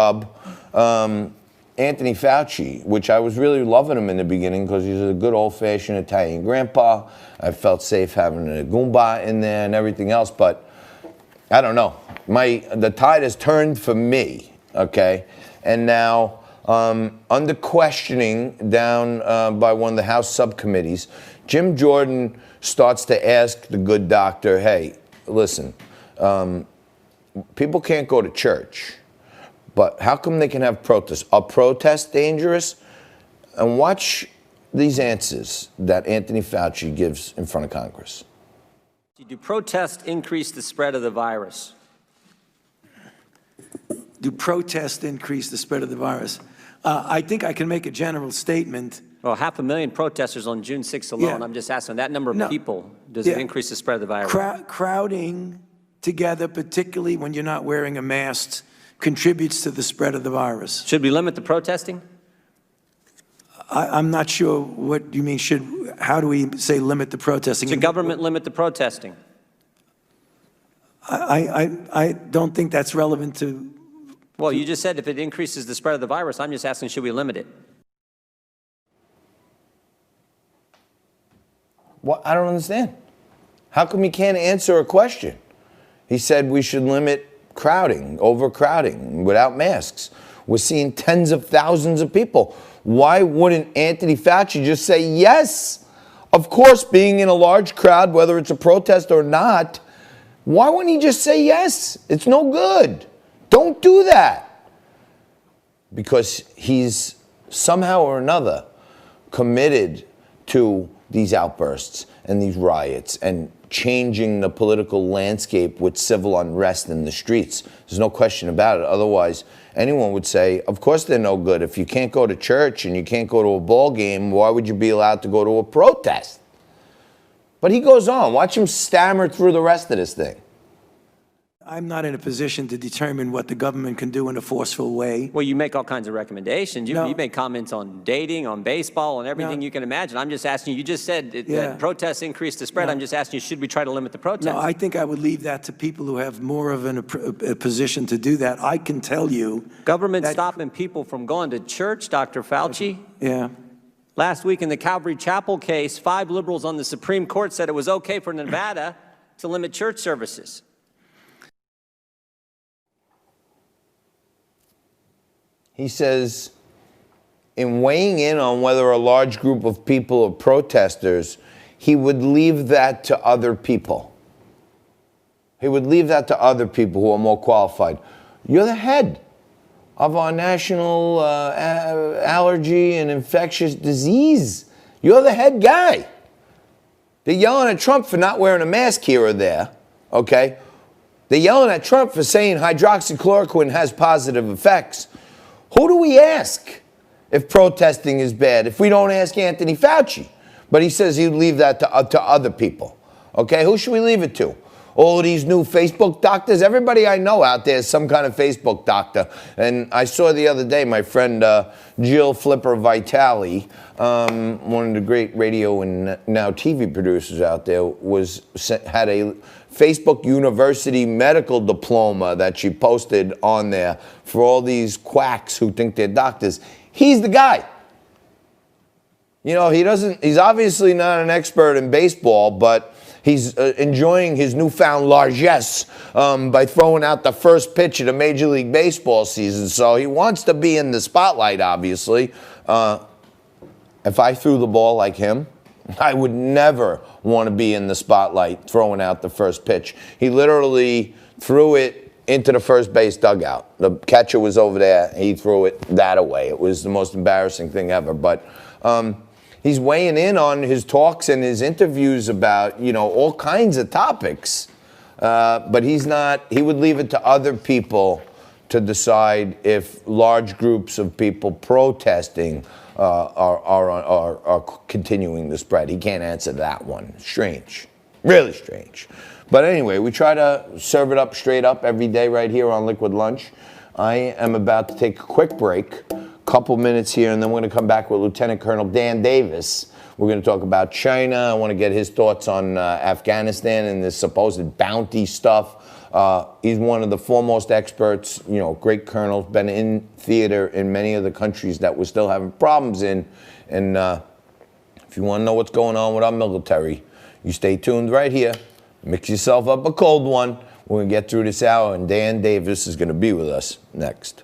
scrub Anthony Fauci, which I was really loving him in the beginning because he's a good old-fashioned Italian grandpa. I felt safe having a Goomba in there and everything else, but I don't know. The tide has turned for me, okay? And now, under questioning down by one of the House subcommittees, Jim Jordan starts to ask the good doctor, hey, listen, people can't go to church, but how come they can have protests? Are protests dangerous? And watch these answers that Anthony Fauci gives in front of Congress. Do protests increase the spread of the virus? Do protests increase the spread of the virus? I think I can make a general statement. Well, 500,000 protesters on June 6th alone. Yeah. I'm just asking, that number of people, does it increase the spread of the virus? Crowding together, particularly when you're not wearing a mask, contributes to the spread of the virus. Should we limit the protesting? I'm not sure what you mean. How do we say limit the protesting? Should government limit the protesting? I don't think that's relevant to. Well, you just said if it increases the spread of the virus. I'm just asking, should we limit it? Well, I don't understand. How come he can't answer a question? He said we should limit crowding, overcrowding, without masks. We're seeing tens of thousands of people. Why wouldn't Anthony Fauci just say yes? Of course, being in a large crowd, whether it's a protest or not, why wouldn't he just say yes? It's no good. Don't do that. Because he's somehow or another committed to these outbursts and these riots and changing the political landscape with civil unrest in the streets. There's no question about it. Otherwise, anyone would say, of course they're no good. If you can't go to church and you can't go to a ball game, why would you be allowed to go to a protest? But he goes on. Watch him stammer through the rest of this thing. I'm not in a position to determine what the government can do in a forceful way. Well, you make all kinds of recommendations. You make comments on dating, on baseball, on everything you can imagine. I'm just asking you, just said that protests increase the spread. I'm just asking you, should we try to limit the protests? No, I think I would leave that to people who have more of a position to do that. I can tell you. Government stopping people from going to church, Dr. Fauci? Yeah. Last week in the Calvary Chapel case, 5 liberals on the Supreme Court said it was okay for Nevada to limit church services. He says, in weighing in on whether a large group of people are protesters, he would leave that to other people. He would leave that to other people who are more qualified. You're the head of our national allergy and infectious disease. You're the head guy. They're yelling at Trump for not wearing a mask here or there, okay? They're yelling at Trump for saying hydroxychloroquine has positive effects. Who do we ask if protesting is bad? If we don't ask Anthony Fauci. But he says he'd leave that to other people. Okay, who should we leave it to? All these new Facebook doctors? Everybody I know out there is some kind of Facebook doctor. And I saw the other day my friend Jill Flipper Vitale, one of the great radio and now TV producers out there, had a Facebook University medical diploma that she posted on there for all these quacks who think they're doctors. He's the guy. You know, he's obviously not an expert in baseball, but he's enjoying his newfound largesse by throwing out the first pitch of the Major League Baseball season. So he wants to be in the spotlight, obviously. If I threw the ball like him, I would never want to be in the spotlight throwing out the first pitch. He literally threw it into the first base dugout. The catcher was over there. He threw it that away. It was the most embarrassing thing ever. But he's weighing in on his talks and his interviews about, you know, all kinds of topics. But he's not. He would leave it to other people to decide if large groups of people protesting are continuing the spread. He can't answer that one. Strange. Really strange. But anyway, we try to serve it up straight up every day right here on Liquid Lunch. I am about to take a quick break, couple minutes here, and then we're going to come back with Lieutenant Colonel Dan Davis. We're going to talk about China. I want to get his thoughts on Afghanistan and this supposed bounty stuff. He's one of the foremost experts, you know, great colonel, been in theater in many of the countries that we're still having problems in. And if you want to know what's going on with our military, you stay tuned right here. Mix yourself up a cold one. We're going to get through this hour, and Dan Davis is going to be with us next.